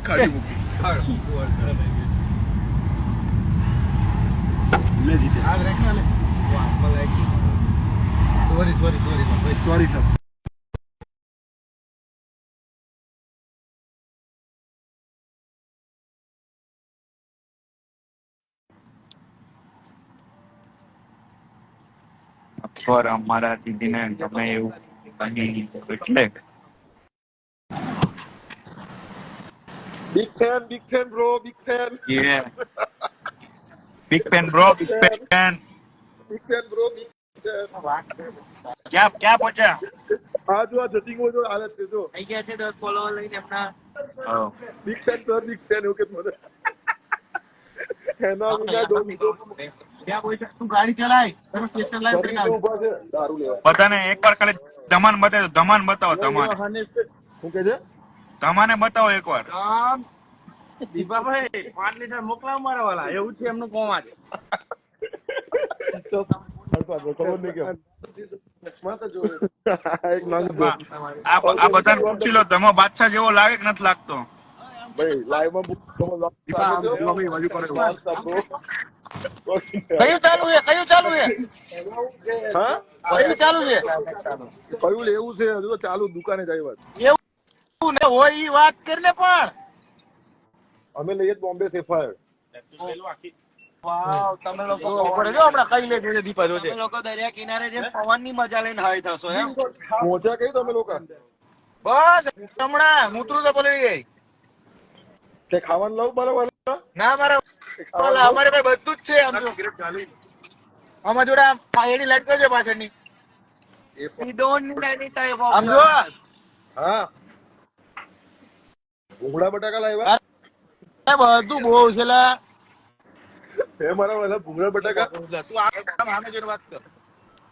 ગાડી મૂકી લે જીતે આગ રાખના લે વાહ ભલાઈ સોરી સર પર અમારા દીદીને ગમે એવું અહીં એટલે Big fan, bro. Big fan. Big fan bro big fan Big fan, bro. Big fan. ક્યાં પહોંચ્યા આ જો આ જતીંગ જો હાલત છે જો થઈ ગયા છે 10 ફોલોવર લઈને એમના big fan sir big fan એવું કે મને એના વિના ક્યાં પહોંચ્યા તું ગાડી ચલાય તમે સ્ટેશન લાઈન કરીને આવ ઉભા છે દારૂ લેવા બધાને એકવાર ખાલી ધમાન બતાવો ધમાન બતાવો ધમાન શું કે છે ધમાને બતાવો એકવાર દીપાભાઈ 5 લીટર મોકલાવ મારા વાલા એવું છે એમનું કોમ આજે ખબર નહીં કેમ એક નાનું આ બધાને પૂછી લો ધમો બાદશાહ જેવો લાગે કે નથી લાગતો ભાઈ લાઈવ માં કયું ચાલુ છે હા કયું ચાલુ છે કયું લેવું છે હજુ તો ચાલુ દુકાને જાય વાત એવું ને હોય ઈ વાત કરીને પણ અમે લઈએ બોમ્બે સેફાયર વાવ તમે લોકો પડે જો હમણાં કઈ લે છે દીપા જોજે તમે લોકો દરિયા કિનારે જે પવનની મજા લઈને હાઈ થશો એમ પહોંચ્યા કઈ તમે લોકો બસ હમણાં મૂતરું તો પલળી ગઈ કે ખાવાનું લાવું બરાબર ના મારે અમારે ભાઈ બધું જ છે આમાં જોડે એની લાઈટ કરજો પાછળની We don't need any type of સમજો હા ભૂંગળા બટાકા લાવ્યા બધું બહુ છે લા હે મારા વાલા ભૂંગળા બટાકા તું આમે જોડે વાત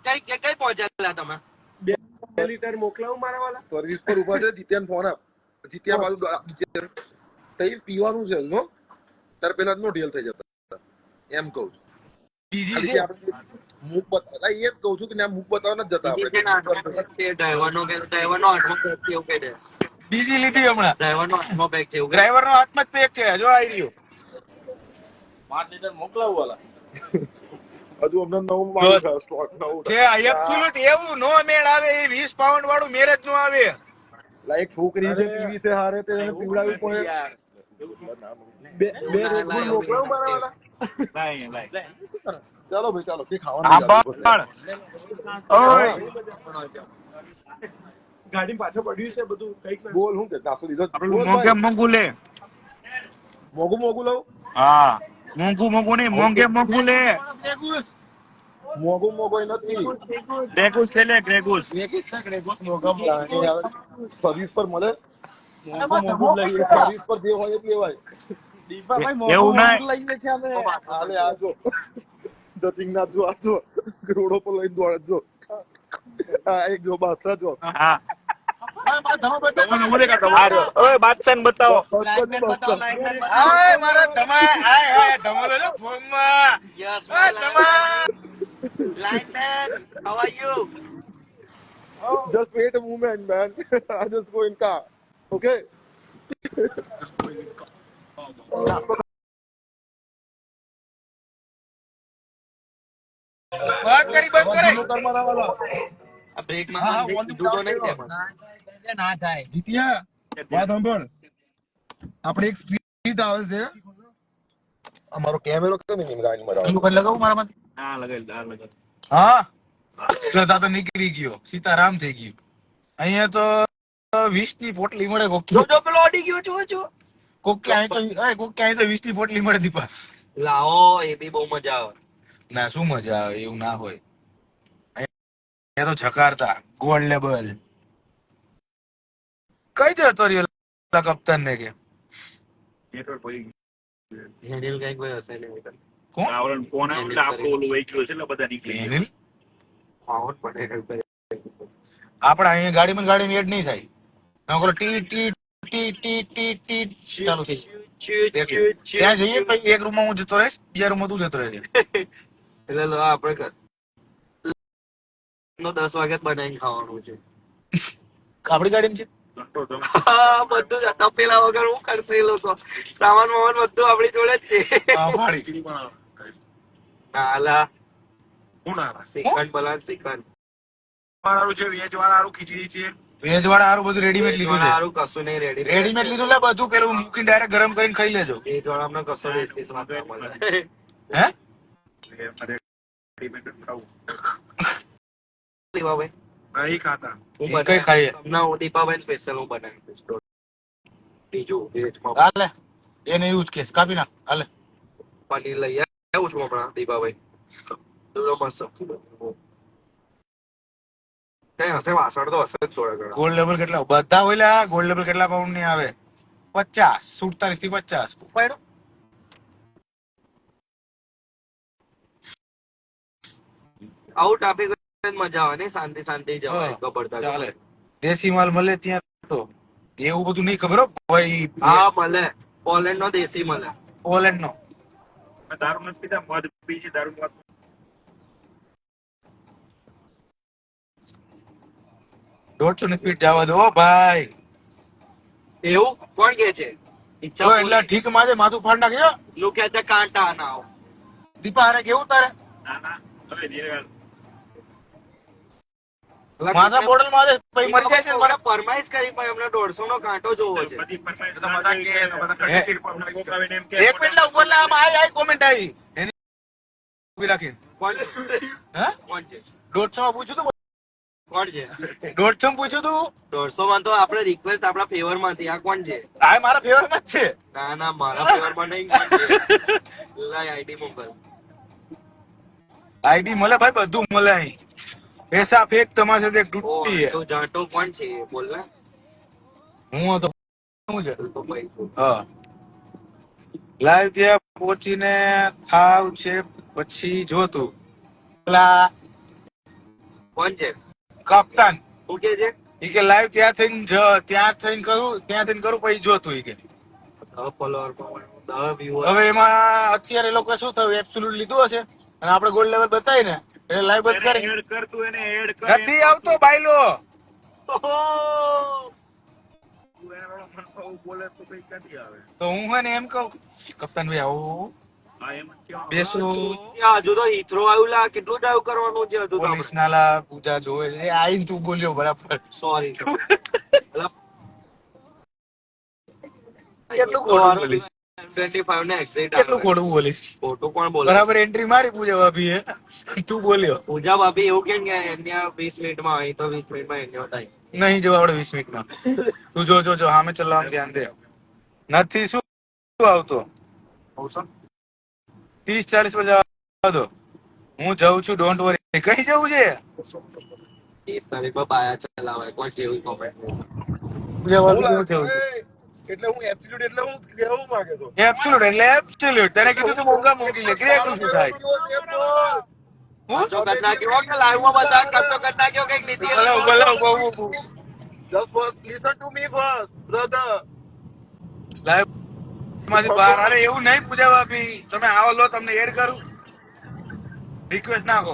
કર કઈ પહોંચેલા તમે 2 લીટર મોકલાવું મારા વાલા સર્વિસ પર ઉભા છે જીત્યાને ફોન આપ જીત્યા બાજુ તઈ પીવાનું છે નો તાર પેલા નો ઢેલ થઈ જતા એમ કહું છું બીજી છે મુખ બતાવતા એ જ કહું છું કે ના મુખ બતાવવા નથી જતા આપણે બીજી લીધી હમણાં ડ્રાઈવરનો હાથમાં બેગ છે ડ્રાઈવર નો હાથમાં જ પેક છે જો આવી રહ્યો 5 લીટર મોકલાવું વાલા હજુ અમને નવું માલ છે સ્ટોક નવું છે એબ્સોલ્યુટ એવું નો મેળ આવે એ 20 પાઉન્ડ વાળું મેરેજ નો આવે લાઈક છોકરી છે ટીવી છે હારે તે એને પીવડાવ્યું પડે બે રેડ બુલ મોકલાવું મારા વાલા ચાલો ભાઈ ચાલો કે ખાવાનું ગાડી પાછળ પડ્યું છે બધું કઈક બોલ હું કે નાસો લીધો મોંઘું લે મોગું લઉં હા મોંઘું નહીં મોંઘું લે મોગું નથી ગ્રેગુસ લે ગ્રેગુસ સર્વિસ પર મળે સર્વિસ પર જે હોય એ જ લેવાય એવું ના હાલે આજો દતિંગ ના જો આજો રોડો પર લઈને દોડ જો આ એક જો બાસા જો હા બાદશાહ ને બતાવો મારા ધમા ધમલો જો ફોનમાં yes lineman how are you just wait a moment man I just go in car okay બંધ કરી મારા વાલા આ બ્રેક માં દૂધો નહીં ના થાય જીત્યા વાત સાંભળ આપણે એક સ્પીડ આવે છે અમારો કેમેરો કેમ નહીં ગાડીમાં લગાવું મારા હા લગાવી હા શ્રદ્ધા તો નીકળી ગયો સીતારામ થઈ ગયું અહીંયા તો 20 ની પોટલી મળે કોક જો પેલો અડી ગયો છો કોક ક્યાંય તો 20 ની પોટલી મળે દીપા લાવો એ બી બહુ મજા આવે ના શું મજા આવે એવું ના હોય અહીંયા તો છકારતા ગોલ્ડ લેબલ કઈ જતો રહ્યો કપ્તાન ને કે હેન્ડલ કઈ કોઈ હશે નહીં કોણ આવરણ ફોન આવ્યો એટલે આપણો ઓલું વેચ્યું છે એટલે બધા નીકળી હેન્ડલ પાવર પડે આપણે અહીંયા ગાડીમાં એડ નહીં થાય નકરો ટી ટી ટી ટી ટી ટી ચાલુ થઈ ત્યાં જઈએ પછી એક રૂમમાં હું જતો રહીશ બીજા રૂમમાં તું જતો રહેજે એટલે આપણે 10 વાગે બનાવીને ખાવાનું છે આપડી ગાડીમાં છે હા, બધું જ તપેલા વગર હું કરશે એ લોકો. સામાન વામાન બધું આપણી જોડે જ છે. નાલા શ્રીખંડ બલાન શ્રીખંડ. વેજ વાળા હારું બધું રેડીમેડ લીધું છે. હારું કશું નહીં રેડી. રેડીમેડ લીધું લે બધું પેલું મૂકીને ડાયરેક્ટ ગરમ કરીને ખાઈ લેજો. વેજ વાળા અમને કશો દેશી સ્વાદ ના મળે. હે દીપાભાઈ નહીં ખાતા હું એ કઈ ખાઈએ તમને હું દીપાભાઈ સ્પેશિયલ હું બનાવી દઈશ. બીજું વેજમાં હાલે એને એવું જ કે કાપી નાખ હાલે પનીર લઈ આવું છું હમણાં દીપાભાઈ. તો મસ્ત ત્યાં હશે વાસણ તો હશે જ થોડા ઘણા. ગોલ્ડ લેવલ કેટલા બધા હોય લ્યા ગોલ્ડ લેવલ કેટલા પાઉન્ડ ની આવે 50 47 થી 50 ઉપાડો આવું ટ્રાફિક મજા આવે ને શાંતિ શાંતિ જવાય ગબડતા ચાલે દેશી માલ મળે ત્યાં તો એવું બધું નહીં ખબર હો ભાઈ. હા મળે પોલેન્ડ નો દેશી મળે. પોલેન્ડ નો દારૂ નથી પીતા, મધ પી છે, દારૂ મધ. 150 ની સ્પીડ જવા દો ભાઈ. એવું કોણ કે છે? ઈચ્છા એટલે ઠીક માથે માથું ફાડ નાખ્યો લોકો કહેતા કાંટા ના આવો. દીપા હારે કેવું તારે ના ના હવે ધીરે માથા બોટલ માં પછી મરી જાય છે મને ફરમાઈશ કરી પણ એમને 150 નો કાંટો જોવો છે. બધી પરમાઈ તો બધા કે તો બધા હે? કટકી એક મિનિટ ઉપર લા આમ આઈ કોમેન્ટ આવી એની ઉભી રાખી કોણ હે કોણ છે? 150 માં પૂછ્યું તું કોણ છે? 150 માં પૂછ્યું તું 150 માં તો આપણે રિક્વેસ્ટ આપણા ફેવર માંથી. આ કોણ છે? આ મારા ફેવર માં જ છે. ના ના મારા ફેવર માં નહીં. કોણ છે? લાય આઈડી મોકલ. આઈડી મળે ભાઈ બધું મળે અહીં પૈસા ફેક તમારે સાથે ઓ તૂટી હે તો જાટો કોણ છે બોલ ને. હું તો શું છે તો ભાઈ હા લાઈવ ત્યાં પહોંચીને થાવ છે પછી જોતું પેલા કોણ છે? કપ્તાન શું કે છે? ઈ કે લાઈવ ત્યાં થઈને કરું પછી જોતું ઈ કે 10 ફોલોવર 10 વ્યુઅર. હવે એમાં અત્યારે એ લોકો શું થયું એબ્સોલ્યુટ લીધું હશે અને આપણે ગોલ્ડ લેવલ બતાવી ને એટલે લાઈવ બંધ કરી એડ કર તું એને એડ કર. નથી આવતો બાયલો તું એના વાળો મન પાઉ બોલે તો કઈ ક્યાંથી આવે? તો હું હે ને એમ કહું કપ્તાન ભાઈ આવો હા એમ જ કહેવાનું. બેસો હજુ તો હીથરો આવ્યું લા કેટલું ડ્રાઈવ કરવાનું છે હજુ તો. પોલીસ નાલા પૂજા જોવે એ આઈને તું બોલ્યો બરાબર સોરી કેટલું ખોટું બોલીશ 25 ને એક્ઝેક્ટ કેટલું ખોટું બોલીશ ખોટું કોણ બોલે? બરાબર એન્ટ્રી મારી પૂજા ભાભી હે તું બોલ્યો પૂજા ભાભી એવું કેમ કે એમને 20 મિનિટમાં અહીં તો 20 મિનિટમાં એને થાય. નહીં જો આપણે 20 મિનિટમાં તું જો સામે ચલાવવાનું ધ્યાન દે નથી શું આવતો 30-40 પર જવા દો હું જઉં છું ડોન્ટ વરી કઈ જવું છે 30 તારીખ પર બાયા ચલાવાય કોણ જેવું કોમેન્ટ. પૂજા ભાભી કેવું જવું છે એટલે હું એબ્સોલ્યુટ એટલે હું કહેવું માંગે તો એબ્સોલ્યુટ એટલે એબ્સોલ્યુટ તને કીધું તો મોંઘા મોંઘી લે ગ્રે શું થાય હું ખર્ચો કરી નાખ્યો કે લાઈવમાં બધા ખર્ચો કરી નાખ્યો કઈક લીધી બોલો બોલો બહુ Just first listen to me first, brother. Live માંથી બહાર અરે એવું નહીં પૂજા ભાભી તમે આવો લો તમને એડ કરું રિક્વેસ્ટ નાખો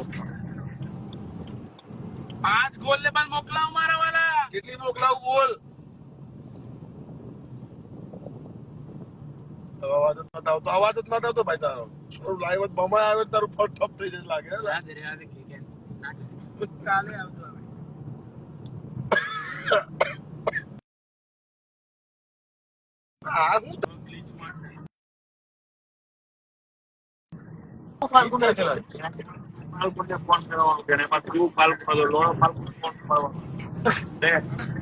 5 ગોલ ને પણ મોકલાવ મારા વાલા કેટલી મોકલાવું બોલ. અવાજ જ નથી આવતો ભાઈ તારો લાઈવ જ બમાય આવે તો તારું ફટ ઠપ થઈ જાય લાગે હે લા. કાલે આવજો આ હું ફાલતુ ના કહેવાય ફાલ્ગુનને ફોન કરવાનો કે એમાંથી તું ફાલ્ગુન લોડો ફાલ્ગુન ફોન કરવાનો. લે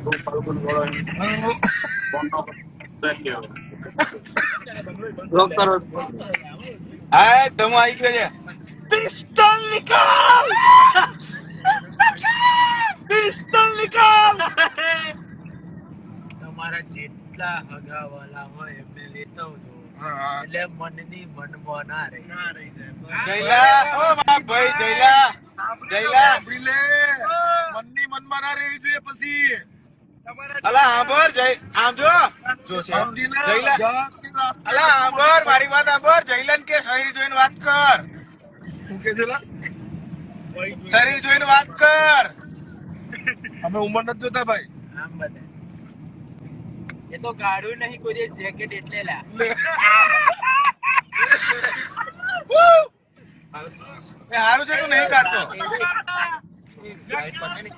તું ફાલ્ગુન લોડો ફોન નો બ્લોક કરો. હાય તમે આવી ગયો છે પિસ્તોલ નિકાલ પિસ્તોલ નિકાલ તમારા જેટલા હગાવાલા હોય એમને લેતા આવજો એટલે મનની મનમાં ના રહે. જયલા ઓ બાપ ભાઈ જયલા સાંભળી લે. મનની મનમાં ના રહેવી જોઈએ પછી અલા આંબર જય આમ જો છે જયલા અલા આંબર મારી વાત આંબર જયલન કે શરીર જોઈને વાત કર શું કે છે લા? શરીર જોઈને વાત કર અમે ઉંમર નથી જોતા ભાઈ. આમ બધા એ તો કાઢ્યું નહીં કોઈ દિવસ જેકેટ એટલે લા. એ હારું છે તું નહીં કાઢતો.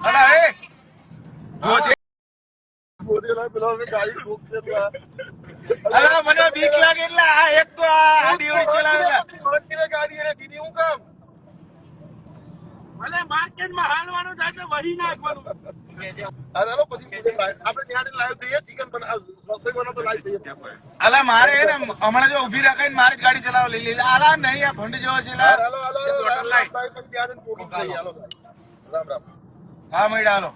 અલા એ જોજે. ગોધેલા પેલા અમે ગાડી ઠોકીએ અલા મને બીક લાગે એટલે આ એક તો આ આડી ઓડી ચલાવેલા. ગાડી એને દીધી હું કામ ભલે માર્કેટમાં હાલવાનું થાય તો વહી નાખવાનું. અરે હાલો પછી આપણે ત્યાં લાઈવ થઈએ ચિકન રસોઈ બનાવતો લાઈવ થઈએ અલા મારે હે ને હમણાં જો ઊભી રખાઈને મારી જ ગાડી ચલાવવા લઈ લે. આલા નહીં આ ભંડ જેવો છે લા. હાલો હાલો હાલો ત્યાં પોકી થઈ હાલો રામ રામ હા મેડા હાલો.